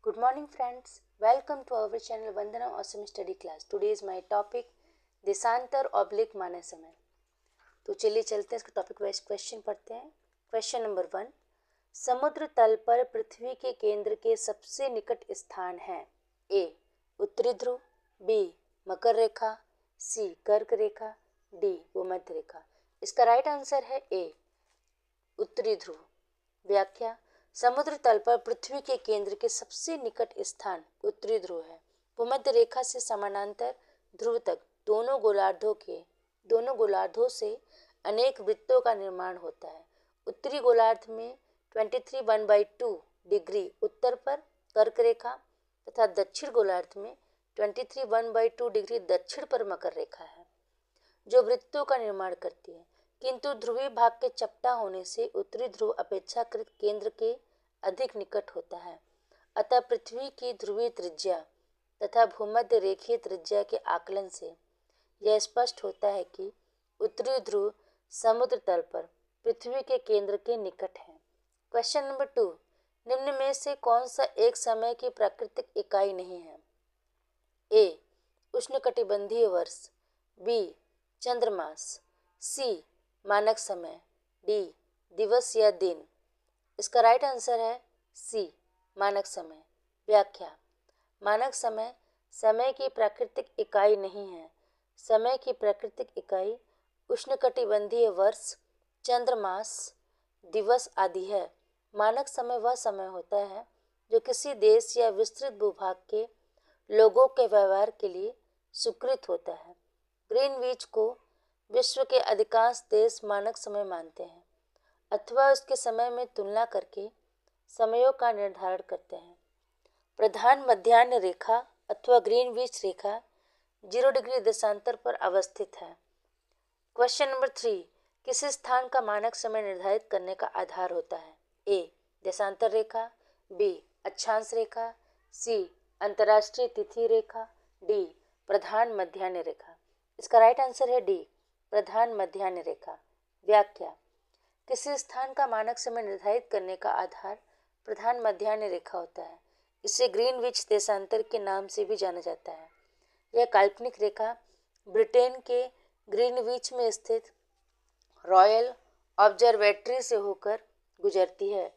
Good morning, friends. Welcome to our channel Vandana Awesome Study Class. Today is my topic देशांतर oblique मानव समय। तो चलिए चलते हैं, इसका टॉपिक वाइज क्वेश्चन पढ़ते हैं। क्वेश्चन नंबर 1, समुद्र तल पर पृथ्वी के केंद्र के सबसे निकट स्थान है। ए उत्तरी ध्रुव, बी मकर रेखा, सी कर्क रेखा, डी भूमध्य रेखा। इसका राइट आंसर है ए उत्तरी ध्रुव। व्याख्या, समुद्र तल पर पृथ्वी के केंद्र के सबसे निकट स्थान उत्तरी ध्रुव है। भूमध्य रेखा से समानांतर ध्रुव तक दोनों गोलार्धों से अनेक वृत्तों का निर्माण होता है। उत्तरी गोलार्ध में 23 डिग्री उत्तर पर कर्क रेखा तथा दक्षिण गोलार्ध में 23 डिग्री दक्षिण पर मकर रेखा है, जो वृत्तों का निर्माण करती है। किंतु ध्रुवीय भाग के चपटा होने से उत्तरी ध्रुव अपेक्षाकृत केंद्र के अधिक निकट होता है। अतः पृथ्वी की ध्रुवीय त्रिज्या तथा भूमध्य रेखीय त्रिज्या के आकलन से यह स्पष्ट होता है कि उत्तरी ध्रुव समुद्र तल पर पृथ्वी के केंद्र के निकट है। क्वेश्चन नंबर 2, निम्न में से कौन सा एक समय की प्राकृतिक इकाई नहीं है? ए उष्णकटिबंधीय वर्ष, बी चंद्रमास, सी मानक समय, डी दिवस या दिन। इसका राइट आंसर है सी मानक समय। व्याख्या, मानक समय समय की प्राकृतिक इकाई नहीं है। समय की प्राकृतिक इकाई उष्णकटिबंधीय वर्ष, चंद्रमास, दिवस आदि है। मानक समय वह समय होता है जो किसी देश या विस्तृत भूभाग के लोगों के व्यवहार के लिए स्वीकृत होता है। ग्रीनविच को विश्व के अधिकांश देश मानक समय मानते हैं अथवा उसके समय में तुलना करके समयों का निर्धारण करते हैं। प्रधान मध्याह्न रेखा अथवा ग्रीनविच रेखा 0 डिग्री देशांतर पर अवस्थित है। क्वेश्चन नंबर 3, किसी स्थान का मानक समय निर्धारित करने का आधार होता है? ए देशांतर रेखा, बी अक्षांश रेखा, सी अंतर्राष्ट्रीय तिथि रेखा, डी प्रधान मध्याह्न रेखा। इसका राइट आंसर है डी प्रधान मध्याह्न रेखा। व्याख्या, किसी स्थान का मानक समय निर्धारित करने का आधार प्रधान मध्याह्न रेखा होता है। इसे ग्रीनविच देशांतर के नाम से भी जाना जाता है। यह काल्पनिक रेखा ब्रिटेन के ग्रीनविच में स्थित रॉयल ऑब्जर्वेटरी से होकर गुजरती है।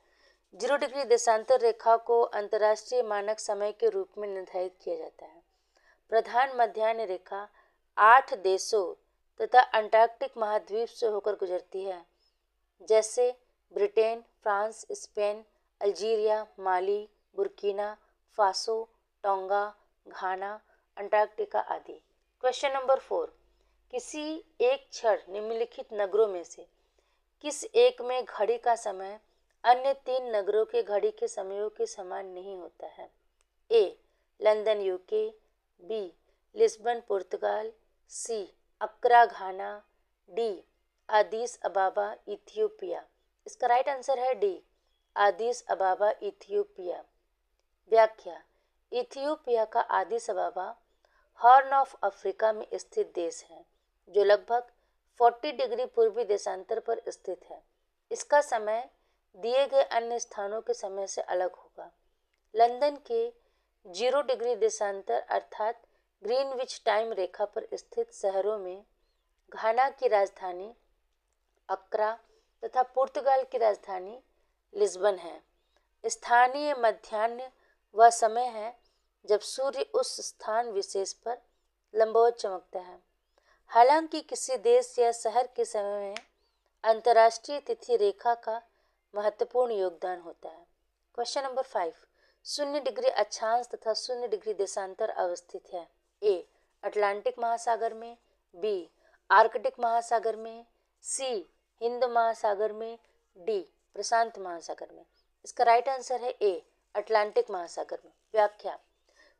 0 डिग्री देशांतर रेखा को अंतर्राष्ट्रीय मानक समय के रूप में निर्धारित किया जाता है। प्रधान मध्याह्न रेखा 8 देशों तथा अंटार्कटिक महाद्वीप से होकर गुजरती है, जैसे ब्रिटेन, फ्रांस, स्पेन, अल्जीरिया, माली, बुर्किना फासो, टोंगा, घाना, अंटार्कटिका आदि। क्वेश्चन नंबर 4, किसी एक क्षण निम्नलिखित नगरों में से किस एक में घड़ी का समय अन्य 3 नगरों के घड़ी के समयों के समान नहीं होता है? ए लंदन यूके, बी लिस्बन पुर्तगाल, सी अक्रा घाना, डी आदिस अबाबा इथियोपिया। इसका राइट आंसर है डी आदिस अबाबा इथियोपिया। व्याख्या, इथियोपिया का आदिस अबाबा हॉर्न ऑफ अफ्रीका में स्थित देश है, जो लगभग 40 डिग्री पूर्वी देशांतर पर स्थित है। इसका समय दिए गए अन्य स्थानों के समय से अलग होगा। लंदन के 0 डिग्री देशांतर अर्थात ग्रीनविच टाइम रेखा पर स्थित शहरों में घाना की राजधानी अक्रा तथा पुर्तगाल की राजधानी लिस्बन है। स्थानीय मध्याह्न वह समय है जब सूर्य उस स्थान विशेष पर लंबवत चमकता है। हालांकि किसी देश या शहर के समय में अंतर्राष्ट्रीय तिथि रेखा का महत्वपूर्ण योगदान होता है। क्वेश्चन नंबर 5, 0 डिग्री अक्षांश तथा 0 डिग्री देशांतर अवस्थित है। ए अटलांटिक महासागर में, बी आर्कटिक महासागर में, सी हिंद महासागर में, डी प्रशांत महासागर में। इसका राइट आंसर है ए अटलांटिक महासागर में। व्याख्या,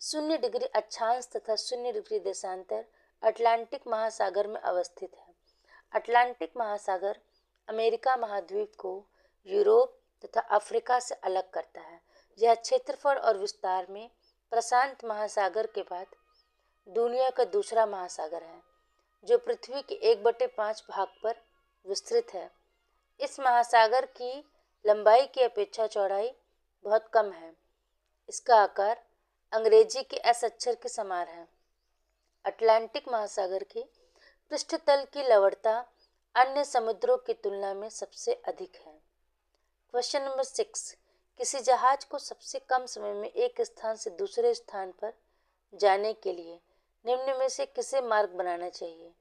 0 डिग्री अक्षांश तथा 0 डिग्री देशांतर अटलांटिक महासागर में अवस्थित है। अटलांटिक महासागर अमेरिका महाद्वीप को यूरोप तथा अफ्रीका से अलग करता है। यह क्षेत्रफल और विस्तार में प्रशांत महासागर के बाद दुनिया का दूसरा महासागर है, जो पृथ्वी के 1/5 भाग पर विस्तृत है। इस महासागर की लंबाई की अपेक्षा चौड़ाई बहुत कम है। इसका आकार अंग्रेजी के एस अक्षर के समान है। अटलांटिक महासागर की पृष्ठतल की लवणता अन्य समुद्रों की तुलना में सबसे अधिक है। क्वेश्चन नंबर 6, किसी जहाज को सबसे कम समय में एक स्थान से दूसरे स्थान पर जाने के लिए निम्न में से किसे मार्ग बनाना चाहिए?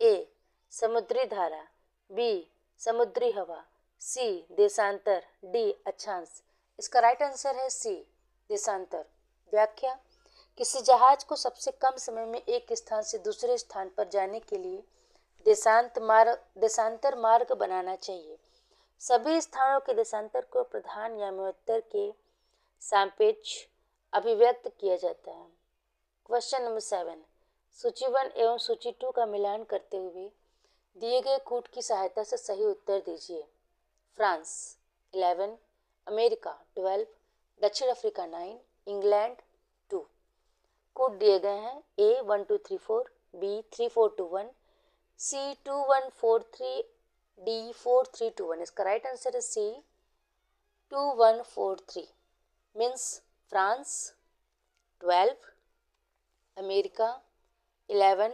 ए समुद्री धारा, बी समुद्री हवा, सी देशांतर, डी अक्षांश। इसका राइट आंसर है सी देशांतर। व्याख्या, किसी जहाज को सबसे कम समय में एक स्थान से दूसरे स्थान पर जाने के लिए देशांतर मार्ग बनाना चाहिए। सभी स्थानों के देशांतर को प्रधान या मध्योत्तर के सापेक्ष अभिव्यक्त किया जाता है। क्वेश्चन नंबर 7, सूची 1 एवं सूची 2 का मिलान करते हुए दिए गए कूट की सहायता से सही उत्तर दीजिए। फ्रांस 11, अमेरिका 12, दक्षिण अफ्रीका 9, इंग्लैंड 2। कूट दिए गए हैं ए 1 2 3 4, बी 3 4 2 1, सी 2 1 4 3, डी 4 3 2 1। इसका राइट आंसर है सी 2 1 4 3। मीन्स फ्रांस 12, अमेरिका 11,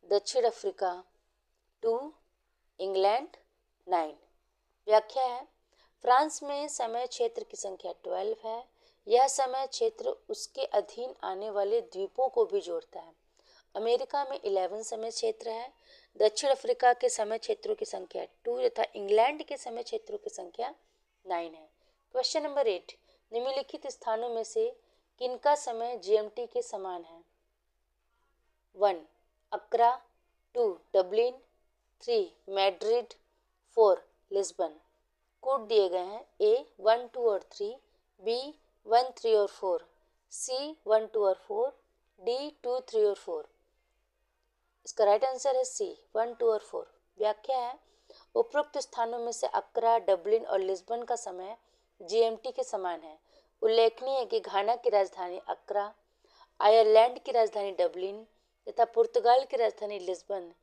दक्षिण अफ्रीका 2, इंग्लैंड 9। व्याख्या है, फ्रांस में समय क्षेत्र की संख्या 12 है। यह समय क्षेत्र उसके अधीन आने वाले द्वीपों को भी जोड़ता है। अमेरिका में 11 समय क्षेत्र है। दक्षिण अफ्रीका के समय क्षेत्रों की संख्या 2 तथा इंग्लैंड के समय क्षेत्रों की संख्या 9 है। क्वेश्चन नंबर 8, निम्नलिखित स्थानों में से किनका समय जीएमटी के समान है? 1 अक्रा, 2 डबलिन, 3 मैड्रिड, 4 लिस्बन। कोड दिए गए हैं ए 1 2 और 3, बी 1 3 और 4, सी 1 2 और 4, डी 2 3 और 4। इसका राइट आंसर है सी 1 2 और 4। व्याख्या है, उपरोक्त स्थानों में से अक्रा, डबलिन और लिस्बन का समय जीएमटी के समान है। उल्लेखनीय है कि घाना की राजधानी अक्रा, आयरलैंड की राजधानी डबलिन तथा पुर्तगाल की राजधानी लिस्बन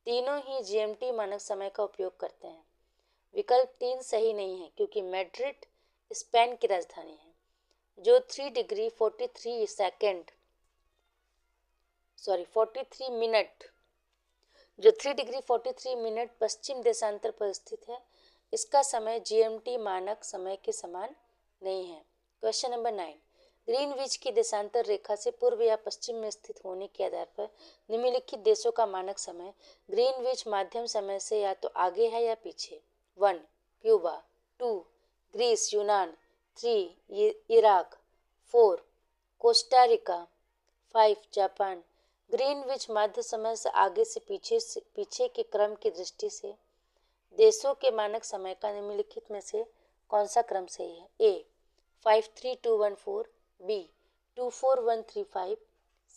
तीनों ही जीएमटी मानक समय का उपयोग करते हैं। विकल्प 3 सही नहीं है क्योंकि मैड्रिड स्पेन की राजधानी है जो 3 डिग्री 43 मिनट पश्चिम देशांतर पर स्थित है। इसका समय जीएमटी मानक समय के समान नहीं है। क्वेश्चन नंबर 9, ग्रीनविच की देशांतर रेखा से पूर्व या पश्चिम में स्थित होने के आधार पर निम्नलिखित देशों का मानक समय ग्रीनविच माध्यम समय से या तो आगे है या पीछे। 1 क्यूबा, 2 ग्रीस यूनान, 3 Iraq, 4 Costa Rica, 5 Japan. Greenwich माध्य समय से आगे से पीछे के क्रम की दृष्टि से देशों के मानक समय का निम्नलिखित में से कौन सा क्रम सही है? ए 53214, बी 24135,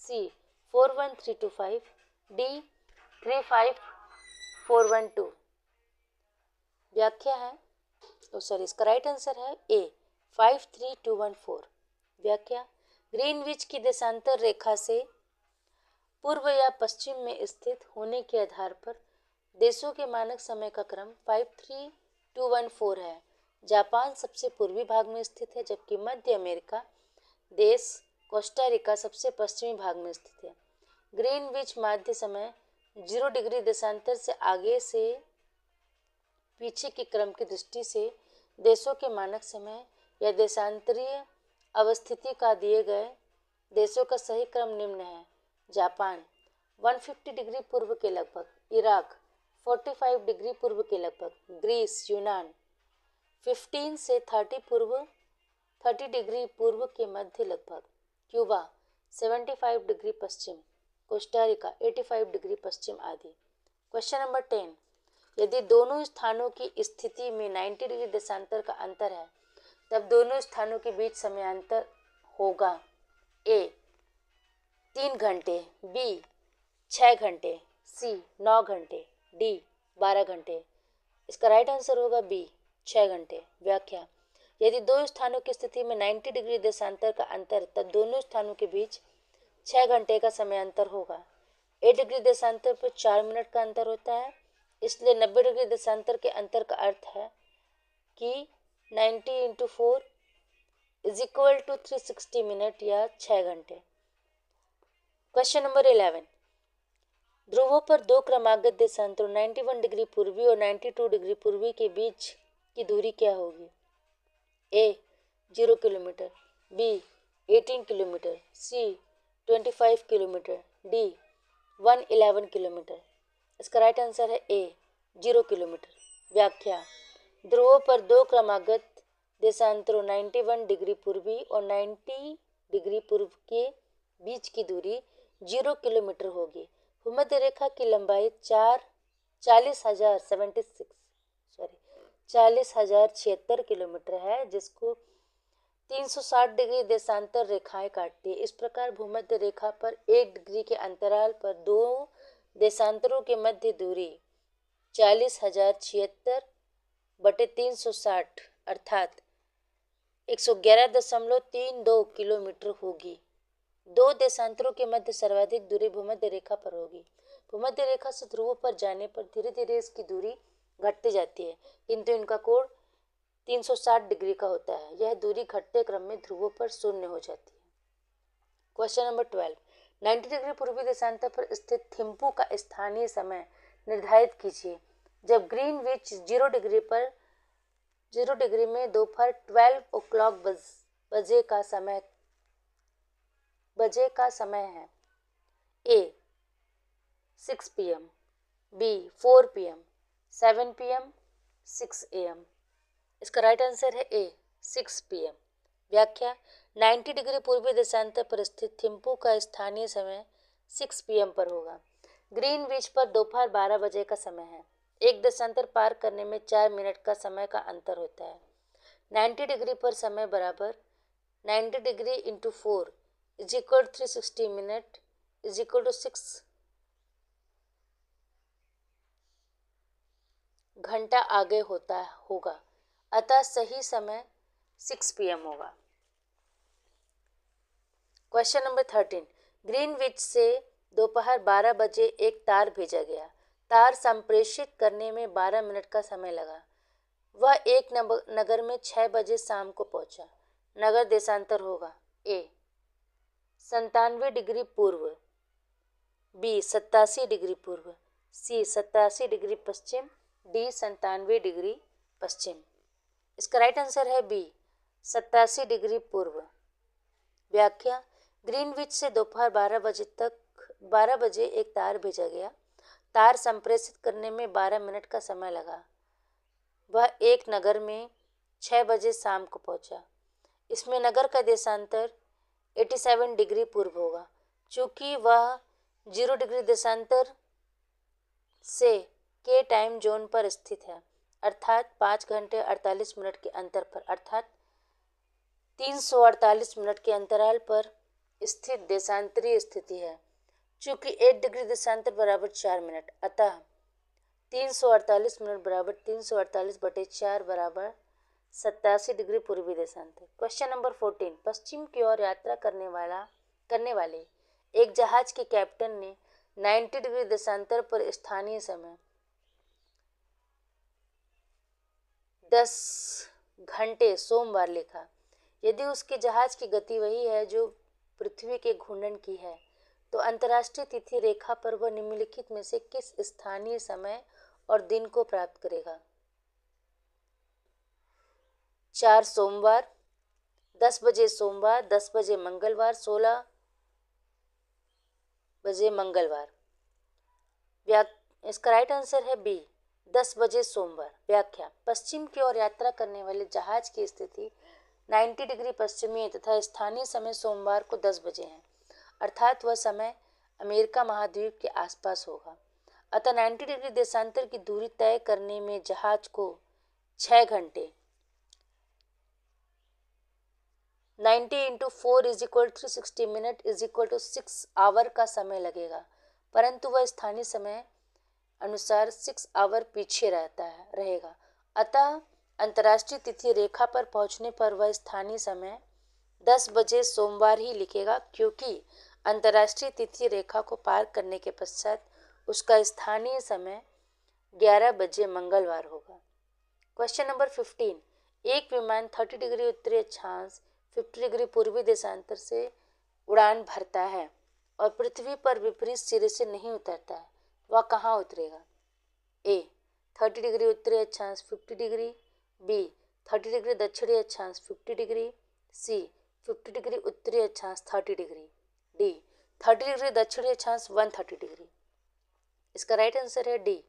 सी 41325, डी 35412। व्याख्या है, इसका राइट आंसर है ए 53214। व्याख्या, ग्रीनविच की देशांतर रेखा से पूर्व या पश्चिम में स्थित होने के आधार पर देशों के मानक समय का क्रम 53214 है। जापान सबसे पूर्वी भाग में स्थित है जबकि मध्य अमेरिका देश कोस्टा रिका सबसे पश्चिमी भाग में स्थित है। ग्रीनविच माध्य समय 0 डिग्री देशांतर से आगे से पीछे के क्रम की दृष्टि से देशों के मानक समय या देशांतरीय अवस्थिति का दिए गए देशों का सही क्रम निम्न है। जापान 150 डिग्री पूर्व के लगभग, इराक 45 डिग्री पूर्व के लगभग, ग्रीस यूनान 15 से 30 डिग्री पूर्व के मध्य लगभग, क्यूबा 75 डिग्री पश्चिम, कोस्टा रिका 85 डिग्री पश्चिम आदि। क्वेश्चन नंबर 10, यदि दोनों स्थानों की स्थिति में 90 डिग्री देशांतर का अंतर है तब दोनों स्थानों के बीच समयांतर होगा। ए 3 घंटे, बी 6 घंटे, सी 9 घंटे, डी 12 घंटे। इसका राइट आंसर होगा बी 6 घंटे। व्याख्या, यदि दो स्थानों की स्थिति में 90 डिग्री देशांतर का अंतर तब दोनों स्थानों के बीच 6 घंटे का समय अंतर होगा। 8 डिग्री देशांतर पर 4 मिनट का अंतर होता है, इसलिए 90 डिग्री देशांतर के अंतर का अर्थ है कि 90 × 4 इज इक्वल टू 360 मिनट या 6 घंटे। क्वेश्चन नंबर 11, ध्रुवों पर दो क्रमागत देशांतरों 91 डिग्री पूर्वी और 92 डिग्री पूर्वी के बीच की दूरी क्या होगी? ए 0 किलोमीटर, बी 18 किलोमीटर, सी 25 किलोमीटर, डी 111 किलोमीटर। इसका राइट आंसर है ए 0 किलोमीटर। व्याख्या, ध्रुवों पर दो क्रमागत देशांतरों 91 डिग्री पूर्वी और 90 डिग्री पूर्व के बीच की दूरी 0 किलोमीटर होगी। भूमध्य रेखा की लंबाई 40,076 किलोमीटर है, जिसको 360 डिग्री देशांतर रेखाएं काटती है। इस प्रकार भूमध्य रेखा पर 1 डिग्री के अंतराल पर दो देशांतरों के मध्य दूरी 40,076 बटे 360 अर्थात 111.32 किलोमीटर होगी। दो देशांतरों के मध्य सर्वाधिक दूरी भूमध्य रेखा पर होगी। भूमध्य रेखा से ध्रुवों पर जाने पर धीरे धीरे इसकी दूरी घटती जाती है, किंतु इनका कोण 360 डिग्री का होता है। यह दूरी घटते क्रम में ध्रुवों पर शून्य हो जाती है। क्वेश्चन नंबर 12, 90 डिग्री पूर्वी देशांतर पर स्थित थिम्पू का स्थानीय समय निर्धारित कीजिए जब ग्रीनविच 0 डिग्री में दोपहर 12 o'clock बजे का समय है। A 6 PM, B 4 PM, 7 PM, 6 AM। इसका राइट आंसर है ए 6 PM। व्याख्या, 90 डिग्री पूर्वी देशांतर पर स्थित थिम्पू का स्थानीय समय 6 PM पर होगा। ग्रीनविच पर दोपहर 12 बजे का समय है। एक देशांतर पार करने में 4 मिनट का समय का अंतर होता है। 90 डिग्री पर समय बराबर 90 degree into 4 is equal 360 minute is equal to 6 घंटा आगे होगा, अतः सही समय 6 PM होगा। क्वेश्चन नंबर 13, ग्रीनविच से दोपहर 12 बजे एक तार भेजा गया। तार संप्रेषित करने में 12 मिनट का समय लगा। वह एक नगर में 6 बजे शाम को पहुंचा। नगर देशांतर होगा ए 97 डिग्री पूर्व, बी 87 डिग्री पूर्व, सी 87 डिग्री पश्चिम, डी 97 डिग्री पश्चिम। इसका राइट आंसर है बी 87 डिग्री पूर्व। व्याख्या, ग्रीनविच से दोपहर 12 बजे एक तार भेजा गया। तार संप्रेषित करने में 12 मिनट का समय लगा। वह एक नगर में 6 बजे शाम को पहुंचा। इसमें नगर का देशांतर 87 डिग्री पूर्व होगा। चूंकि वह 0 डिग्री देशांतर से के टाइम जोन पर स्थित है, अर्थात 5 घंटे 48 मिनट के अंतर पर, अर्थात 348 मिनट के अंतराल पर स्थित देशांतरीय स्थिति है। चूंकि 8 डिग्री देशांतर बराबर 4 मिनट, अतः 348 मिनट बराबर 348 बटे 4 बराबर 87 डिग्री पूर्वी देशांतर। क्वेश्चन नंबर 14, पश्चिम की ओर यात्रा करने वाले एक जहाज के कैप्टन ने 90 डिग्री देशांतर पर स्थानीय समय 10 घंटे सोमवार लिखा। यदि उसके जहाज की गति वही है जो पृथ्वी के घूर्णन की है, तो अंतर्राष्ट्रीय तिथि रेखा पर वह निम्नलिखित में से किस स्थानीय समय और दिन को प्राप्त करेगा? 4 सोमवार, 10 बजे सोमवार, 10 बजे मंगलवार, 16 बजे मंगलवार। इसका राइट आंसर है बी 10 बजे सोमवार। व्याख्या, पश्चिम की ओर यात्रा करने वाले जहाज की स्थिति 90 डिग्री पश्चिमी तथा स्थानीय समय सोमवार को 10 बजे है, अर्थात वह समय अमेरिका महाद्वीप के आसपास होगा। अतः 90 डिग्री देशांतर की दूरी तय करने में जहाज को 6 घंटे 90 × 4 = 360 मिनट = 6 आवर का समय लगेगा, परंतु वह स्थानीय समय अनुसार 6 आवर पीछे रहेगा। अतः अंतर्राष्ट्रीय तिथि रेखा पर पहुंचने पर वह स्थानीय समय 10 बजे सोमवार ही लिखेगा, क्योंकि अंतर्राष्ट्रीय तिथि रेखा को पार करने के पश्चात उसका स्थानीय समय 11 बजे मंगलवार होगा। क्वेश्चन नंबर 15, एक विमान 30 डिग्री उत्तरी अक्षांश 50 डिग्री पूर्वी देशांतर से उड़ान भरता है और पृथ्वी पर विपरीत सिरे से नहीं उतरता है, वह कहाँ उतरेगा? ए 30 डिग्री उत्तरी अक्षांश 50 डिग्री, बी 30 डिग्री दक्षिणी अक्षांश 50 डिग्री, सी 50 डिग्री उत्तरी अक्षांश 30 डिग्री, डी 30 डिग्री दक्षिणी अक्षांश 130 डिग्री। इसका राइट आंसर है डी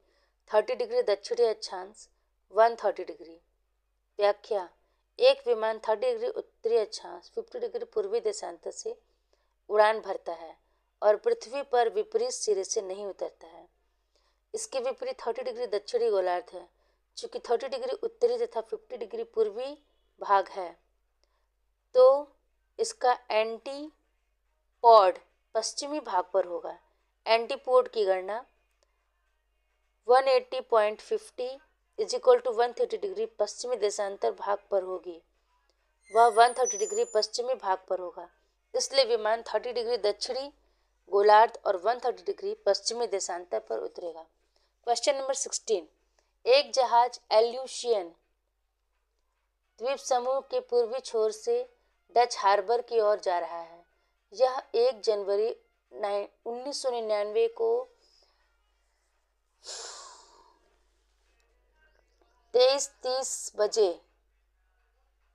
30 डिग्री दक्षिणी अक्षांश 130 डिग्री। व्याख्या: एक विमान 30 डिग्री उत्तरी अक्षांश 50 डिग्री पूर्वी देशांतर से उड़ान भरता है और पृथ्वी पर विपरीत सिरे से नहीं उतरता है। इसके विपरीत 30 डिग्री दक्षिणी गोलार्ध है। चूंकि 30 डिग्री उत्तरी तथा 50 डिग्री पूर्वी भाग है, तो इसका एंटीपोड पश्चिमी भाग पर होगा। एंटीपोड की गणना 180.50 इज इक्वल टू 130 डिग्री पश्चिमी देशांतर भाग पर होगी। वह 130 डिग्री पश्चिमी भाग पर होगा, इसलिए विमान 30 डिग्री दक्षिणी गोलार्ध और 130 डिग्री पश्चिमी देशांतर पर उतरेगा। Question number 16। एक जहाज एल्यूशियन द्वीप समूह के पूर्वी छोर से डच हार्बर की ओर जा रहा है। यह 1 जनवरी 1999 को 23:30 बजे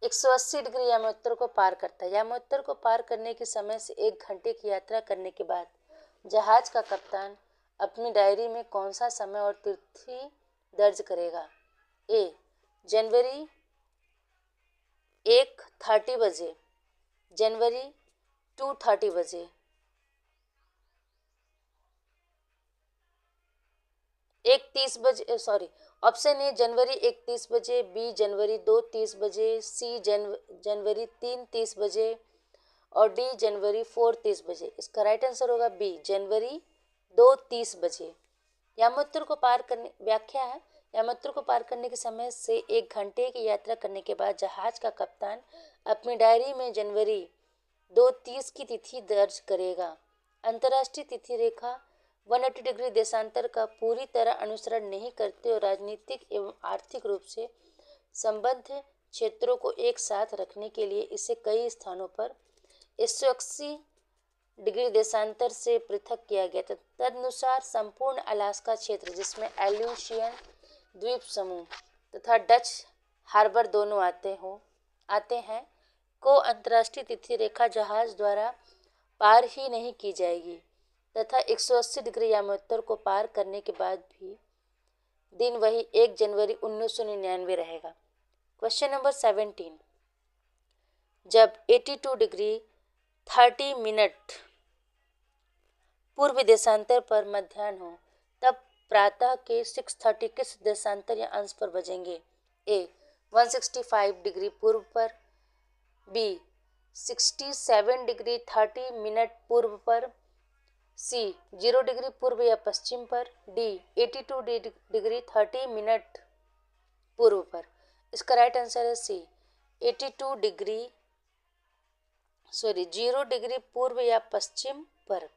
180 डिग्री यमोत्तर को पार करता है। यमोत्तर को पार करने के समय से 1 घंटे की यात्रा करने के बाद जहाज का कप्तान अपनी डायरी में कौन सा समय और तिथि दर्ज करेगा? ए जनवरी 1:30 बजे, जनवरी 2:30 बजे, 1:30 बजे, ऑप्शन ए जनवरी 1:30 बजे, बी जनवरी 2:30 बजे, सी जनवरी 3:30 बजे और डी जनवरी 4:30 बजे। इसका राइट आंसर होगा बी जनवरी 2:30 बजे। यमोत्तर को पार करने व्याख्या है यमोत्तर को पार करने के समय से 1 घंटे की यात्रा करने के बाद जहाज का कप्तान अपनी डायरी में जनवरी 2:30 की तिथि दर्ज करेगा। अंतर्राष्ट्रीय तिथि रेखा 180 डिग्री देशांतर का पूरी तरह अनुसरण नहीं करते और राजनीतिक एवं आर्थिक रूप से संबद्ध क्षेत्रों को एक साथ रखने के लिए इसे कई स्थानों पर 180 डिग्री देशांतर से पृथक किया गया था। तदनुसार संपूर्ण अलास्का क्षेत्र, जिसमें एल्यूशियन द्वीप समूह तथा डच हार्बर दोनों आते हैं, को अंतर्राष्ट्रीय तिथि रेखा जहाज द्वारा पार ही नहीं की जाएगी तथा 180 डिग्री यमोत्तर को पार करने के बाद भी दिन वही 1 जनवरी 1999 रहेगा। Question number 17। जब 82 डिग्री 30 मिनट पूर्व देशांतर पर मध्याह्न हो, तब प्रातः के 6:30 किस देशांतर या अंश पर बजेंगे? ए 165 डिग्री पूर्व पर, बी 67 डिग्री 30 मिनट पूर्व पर, सी 0 डिग्री पूर्व या पश्चिम पर, डी 82 डिग्री 30 मिनट पूर्व पर। इसका राइट आंसर है सी 0 डिग्री पूर्व या पश्चिम पर।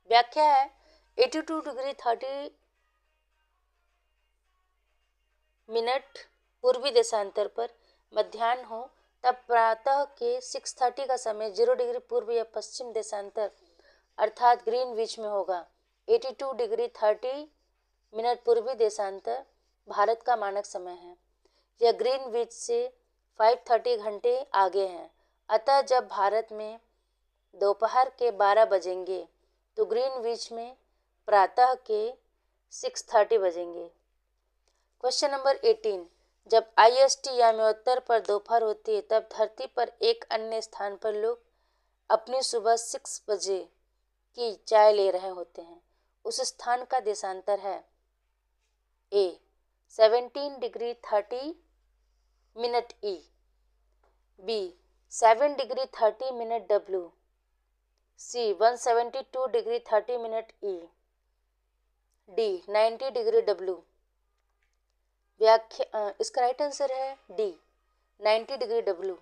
व्याख्या है 82 डिग्री 30 मिनट पूर्वी देशांतर पर मध्याह्न हो, तब प्रातः के 6:30 का समय 0 डिग्री पूर्व या पश्चिम देशांतर अर्थात ग्रीनविच में होगा। 82 डिग्री 30 मिनट पूर्वी देशांतर भारत का मानक समय है। यह ग्रीनविच से 5:30 घंटे आगे है। अतः जब भारत में दोपहर के 12 बजेंगे तो ग्रीनविच में प्रातः के 6:30 बजेंगे। Question number 18। जब IST यमोत्तर पर दोपहर होती है, तब धरती पर एक अन्य स्थान पर लोग अपनी सुबह 6 बजे की चाय ले रहे होते हैं। उस स्थान का देशांतर है ए 17 डिग्री 30 मिनट ई, बी 7 डिग्री 30 मिनट डब्ल्यू, सी 172 डिग्री 30 मिनट ई, डी 90 डिग्री डब्ल्यू। व्याख्या इसका राइट आंसर है डी 90 डिग्री डब्ल्यू।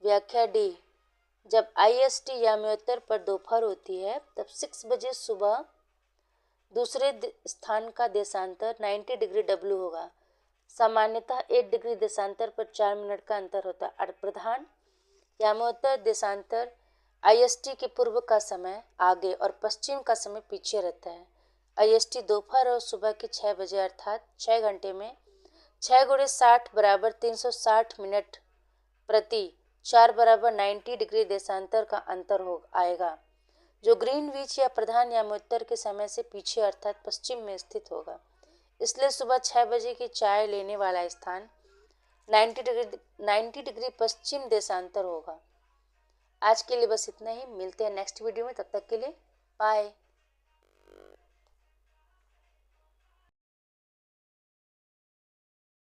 व्याख्या डी। जब IST यमोत्तर पर दोपहर होती है, तब 6 बजे सुबह दूसरे स्थान का देशांतर 90 डिग्री डब्ल्यू होगा। सामान्यतः 8 डिग्री देशांतर पर 4 मिनट का अंतर होता है। प्रधान यामोत्तर देशांतर IST के पूर्व का समय आगे और पश्चिम का समय पीछे रहता है। IST दोपहर और सुबह के 6 बजे अर्थात 6 घंटे में 6 गुणे 60 बराबर 360 मिनट प्रति 4 बराबर 90 डिग्री देशांतर का अंतर हो आएगा, जो ग्रीनविच या प्रधान यामोत्तर के समय से पीछे अर्थात पश्चिम में स्थित होगा। इसलिए सुबह 6 बजे की चाय लेने वाला स्थान 90 डिग्री पश्चिम देशांतर होगा। आज के लिए बस इतना ही, मिलते हैं नेक्स्ट वीडियो में, तब तक के लिए बाय।